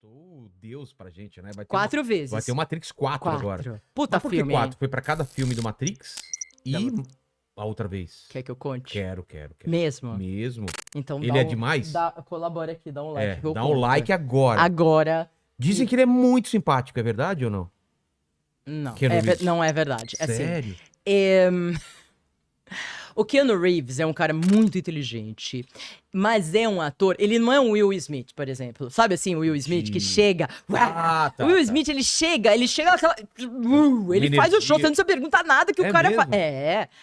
apresentou Deus pra gente, né? Vai ter 4 vezes. Vai ter o Matrix 4 agora. Puta Mas por que filme. 4? Foi pra cada filme do Matrix e Não. a outra vez. Quer que eu conte? Quero. Mesmo? Mesmo. Então Ele é demais? Colabora aqui, dá um like. que eu Dá um conto. like agora. Agora. Dizem que ele é muito simpático, é verdade ou não? Não, Keanu Reeves. não é verdade. Sério? Assim, o Keanu Reeves é um cara muito inteligente, mas é um ator. Ele não é um Will Smith, por exemplo. Sabe assim, o Will Smith que chega. Tá, o Will Smith, ele chega naquela. Ele faz o show, você não precisa perguntar nada que o cara faz.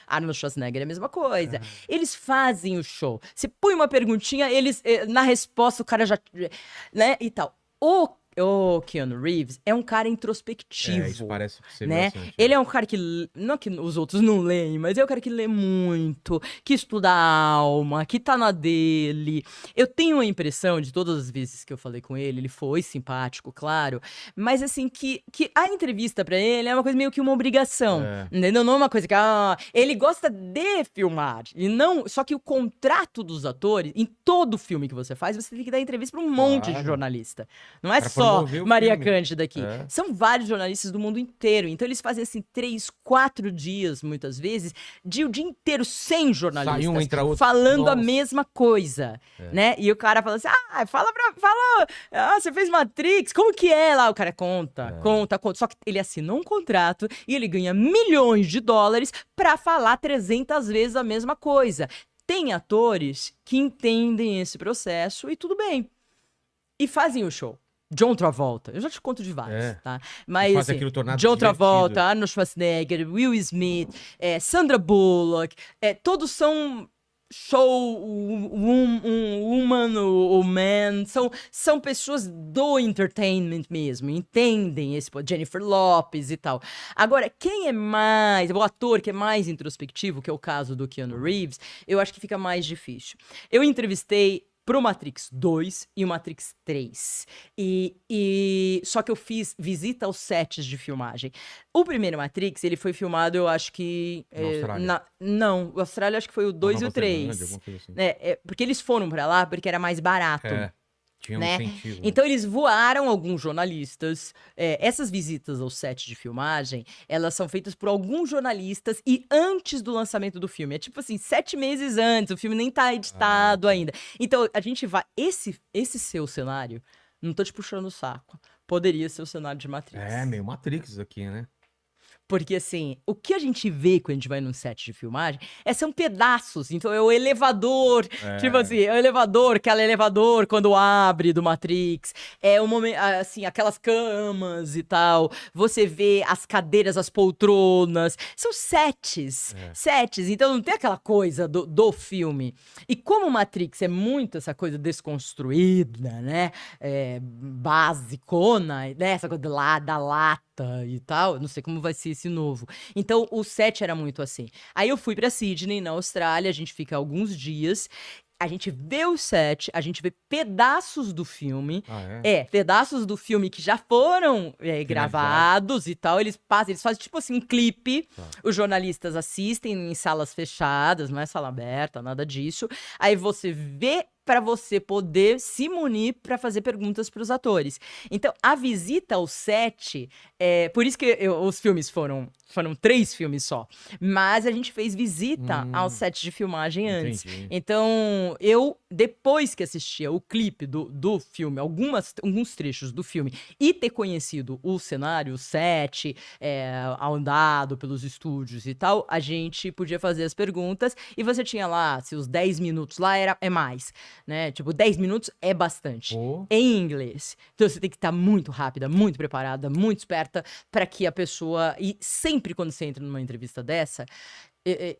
Arnold Schwarzenegger é a mesma coisa. Eles fazem o show. Você põe uma perguntinha, eles. Na resposta, o cara já. Né? E tal. O Keanu Reeves é um cara introspectivo. Isso parece ser né? bastante. Ele é um cara que, não que os outros não leem, mas é um cara que lê muito, que estuda a alma, que tá na dele. Eu tenho a impressão, de todas as vezes que eu falei com ele foi simpático, claro, mas assim, que a entrevista pra ele é uma coisa meio que uma obrigação, entendeu? Não é uma coisa que, ele gosta de filmar, e não, só que o contrato dos atores, em todo filme que você faz, você tem que dar entrevista pra um monte de jornalista. Não é só Maria Cândida aqui. São vários jornalistas do mundo inteiro. Então eles fazem assim 3, 4 dias, muitas vezes, o dia inteiro sem jornalistas. Sai um, entra outro. Falando a mesma coisa, né? E o cara fala assim, fala, você fez Matrix, como que é lá? O cara conta. Só que ele assinou um contrato e ele ganha milhões de dólares pra falar 300 vezes a mesma coisa. Tem atores que entendem esse processo e tudo bem. E fazem o show. John Travolta, eu já te conto de vários, tá? Mas assim, John Travolta, Arnold Schwarzenegger, Will Smith, Sandra Bullock, todos são show woman ou man, são pessoas do entertainment mesmo, entendem esse, Jennifer Lopez e tal. Agora, quem é mais, o ator que é mais introspectivo, que é o caso do Keanu Reeves, eu acho que fica mais difícil. Eu entrevistei pro Matrix 2 e o Matrix 3. Só que eu fiz visita aos sets de filmagem. O primeiro Matrix, ele foi filmado, eu acho que... Na Austrália. Não, o Austrália acho que foi o 2 e o 3. Assim. Porque eles foram pra lá porque era mais barato. Tinha um sentido, né? Então eles voaram alguns jornalistas. Essas visitas ao set de filmagem, elas são feitas por alguns jornalistas e antes do lançamento do filme. É tipo assim, 7 meses antes, o filme nem tá editado ainda. Então a gente vai... Esse seu cenário, não tô te puxando o saco, poderia ser o cenário de Matrix. Meio Matrix aqui, né? Porque, assim, o que a gente vê quando a gente vai num set de filmagem são pedaços. Então, é o elevador. Tipo assim, é o elevador, aquele elevador quando abre do Matrix. É o momento, assim, aquelas camas e tal. Você vê as cadeiras, as poltronas. São sets. Sets. Então, não tem aquela coisa do filme. E como o Matrix é muito essa coisa desconstruída, né? Basicona, né? Essa coisa da lata e tal, não sei como vai ser esse novo. Então, o set era muito assim. Aí eu fui pra Sydney, na Austrália, a gente fica alguns dias, a gente vê o set, a gente vê pedaços do filme, pedaços do filme que já foram gravados e tal, eles fazem tipo assim um clipe, os jornalistas assistem em salas fechadas, não é sala aberta, nada disso, aí você vê para você poder se munir para fazer perguntas para os atores. Então, a visita ao set, por isso que os filmes foram 3 filmes só, mas a gente fez visita ao set de filmagem antes. Então, eu, depois que assistia o clipe do filme, alguns trechos do filme, e ter conhecido o cenário, o set, andado pelos estúdios e tal, a gente podia fazer as perguntas, e você tinha lá, se os 10 minutos lá é mais, né? Tipo, 10 minutos é bastante. Em inglês. Então você tem que estar muito rápida, muito preparada, muito esperta para que a pessoa... E sempre quando você entra numa entrevista dessa...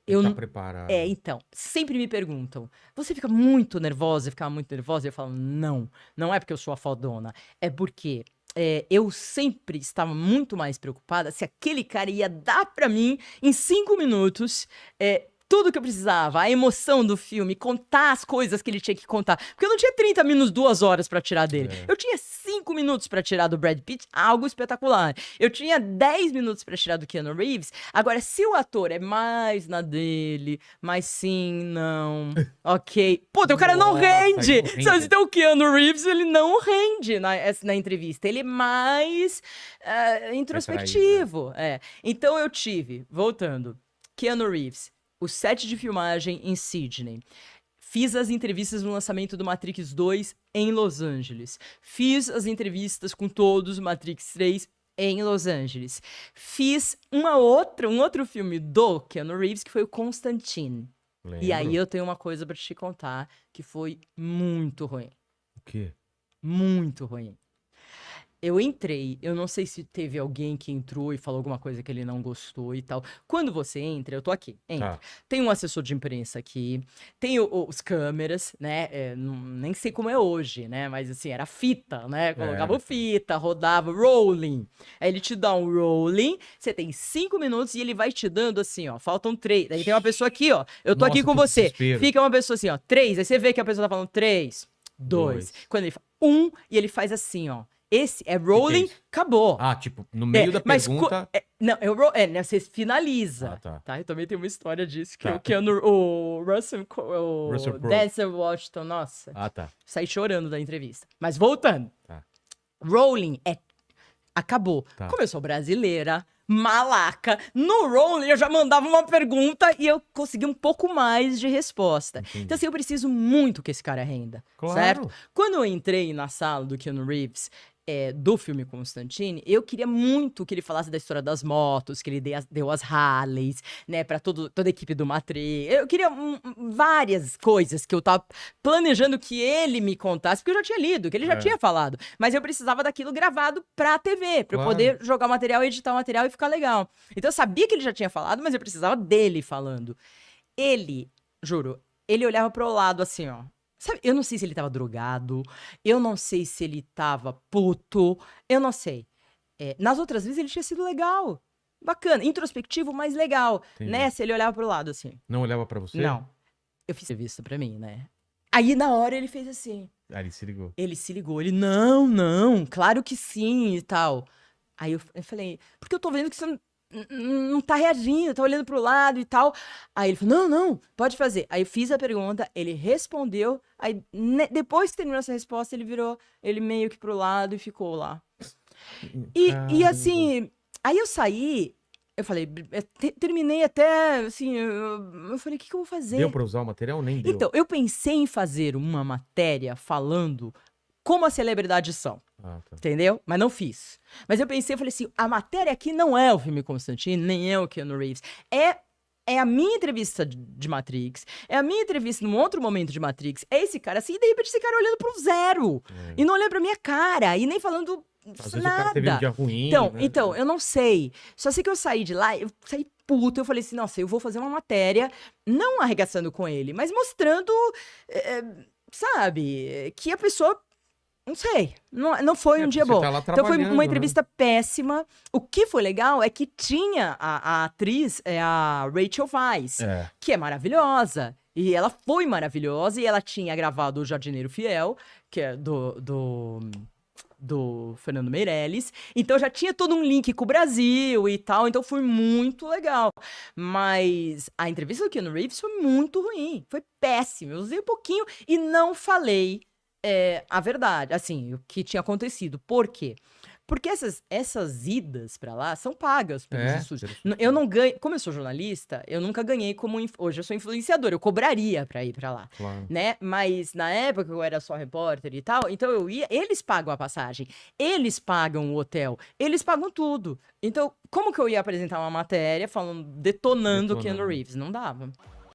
eu tá preparado. Então, sempre me perguntam, você fica muito nervosa? Eu ficava muito nervosa? Eu falo, não é porque eu sou a fodona, é porque... eu sempre estava muito mais preocupada se aquele cara ia dar pra mim, em 5 minutos, tudo que eu precisava, a emoção do filme, contar as coisas que ele tinha que contar. Porque eu não tinha 30 minutos, 2 horas pra tirar dele. Eu tinha 5 5 minutos pra tirar do Brad Pitt, algo espetacular. Eu tinha 10 minutos pra tirar do Keanu Reeves. Agora, se o ator é mais na dele, mas sim, não, ok. Puta, o cara não rende! Então o Keanu Reeves, ele não rende na entrevista. Ele é mais introspectivo. Então eu tive, voltando, Keanu Reeves, o set de filmagem em Sydney. Fiz as entrevistas no lançamento do Matrix 2 em Los Angeles. Fiz as entrevistas com todos, Matrix 3 em Los Angeles. Fiz um outro filme do Keanu Reeves, que foi o Constantine. Lembro. E aí eu tenho uma coisa pra te contar, que foi muito ruim. O quê? Muito ruim. Eu entrei, eu não sei se teve alguém que entrou e falou alguma coisa que ele não gostou e tal. Quando você entra, eu tô aqui, entra. Tem um assessor de imprensa aqui, tem os câmeras, né? Nem sei como é hoje, né? Mas assim, era fita, né? Colocava fita, rodava, rolling. Aí ele te dá um rolling, você tem 5 minutos e ele vai te dando assim, ó, faltam 3. Aí tem uma pessoa aqui, ó, eu tô aqui com você. Desespero. Fica uma pessoa assim, ó, 3. Aí você vê que a pessoa tá falando 3, 2. Quando ele fala 1, e ele faz assim, ó. Esse é rolling, acabou. Ah, tipo, no meio da pergunta... Não, né, você finaliza. Tá? Eu também tenho uma história disso, que o Russell Denzel Washington, nossa. Saí chorando da entrevista. Mas voltando. Rolling acabou. Começou brasileira, malaca. No rolling eu já mandava uma pergunta e eu consegui um pouco mais de resposta. Entendi. Então assim, eu preciso muito que esse cara renda, certo? Quando eu entrei na sala do Keanu Reeves, do filme Constantine, eu queria muito que ele falasse da história das motos, que ele deu as Harleys, né, pra toda a equipe do Matrix. Eu queria várias coisas que eu tava planejando que ele me contasse, porque eu já tinha lido, que ele já tinha falado. Mas eu precisava daquilo gravado pra TV, pra eu poder jogar o material, editar o material e ficar legal. Então eu sabia que ele já tinha falado, mas eu precisava dele falando. Ele, juro, ele olhava pro lado assim, ó. Sabe, eu não sei se ele tava drogado, eu não sei se ele tava puto, eu não sei. Nas outras vezes ele tinha sido legal, bacana, introspectivo, mas legal. Nessa ele olhava pro lado assim. Não olhava pra você? Não. Eu fiz entrevista pra mim, né? Aí na hora ele fez assim. Ele se ligou. Ele se ligou, ele, não, claro que sim e tal. Aí eu falei, porque eu tô vendo que você não tá reagindo, tá olhando pro lado e tal. Aí ele falou, não, pode fazer. Aí eu fiz a pergunta, ele respondeu, aí depois que terminou essa resposta, ele virou ele meio que pro lado e ficou lá. E assim, aí eu saí, eu falei, terminei até, assim, eu falei, o que eu vou fazer? Deu pra usar o material ou nem deu? Então, eu pensei em fazer uma matéria falando como as celebridades são. Entendeu? Mas não fiz. Mas eu pensei, eu falei assim, a matéria aqui não é o filme Constantine, nem é o Keanu Reeves. É a minha entrevista de Matrix, é a minha entrevista num outro momento de Matrix, é esse cara assim, e de repente esse cara olhando pro zero, e não olhando pra minha cara, e nem falando às vezes nada. O cara teve um dia ruim, então, eu não sei. Só sei que eu saí de lá, eu saí puto, eu falei assim, nossa, eu vou fazer uma matéria, não arregaçando com ele, mas mostrando, sabe, que a pessoa... Não sei, não foi um dia bom. Então foi uma entrevista péssima. O que foi legal é que tinha a atriz, a Rachel Weisz, que é maravilhosa. E ela foi maravilhosa e ela tinha gravado O Jardineiro Fiel, que é do Fernando Meirelles. Então já tinha todo um link com o Brasil e tal, então foi muito legal. Mas a entrevista do Keanu Reeves foi muito ruim, foi péssima. Eu usei um pouquinho e não falei a verdade, assim, o que tinha acontecido. Por quê? Porque essas idas pra lá são pagas pelos estúdios. Eu não ganho... Como eu sou jornalista, eu nunca ganhei como... Hoje eu sou influenciador, eu cobraria pra ir pra lá, né? Mas na época eu era só repórter e tal, então eu ia... Eles pagam a passagem, eles pagam o hotel, eles pagam tudo. Então, como que eu ia apresentar uma matéria falando, detonando Keanu Reeves? Não dava.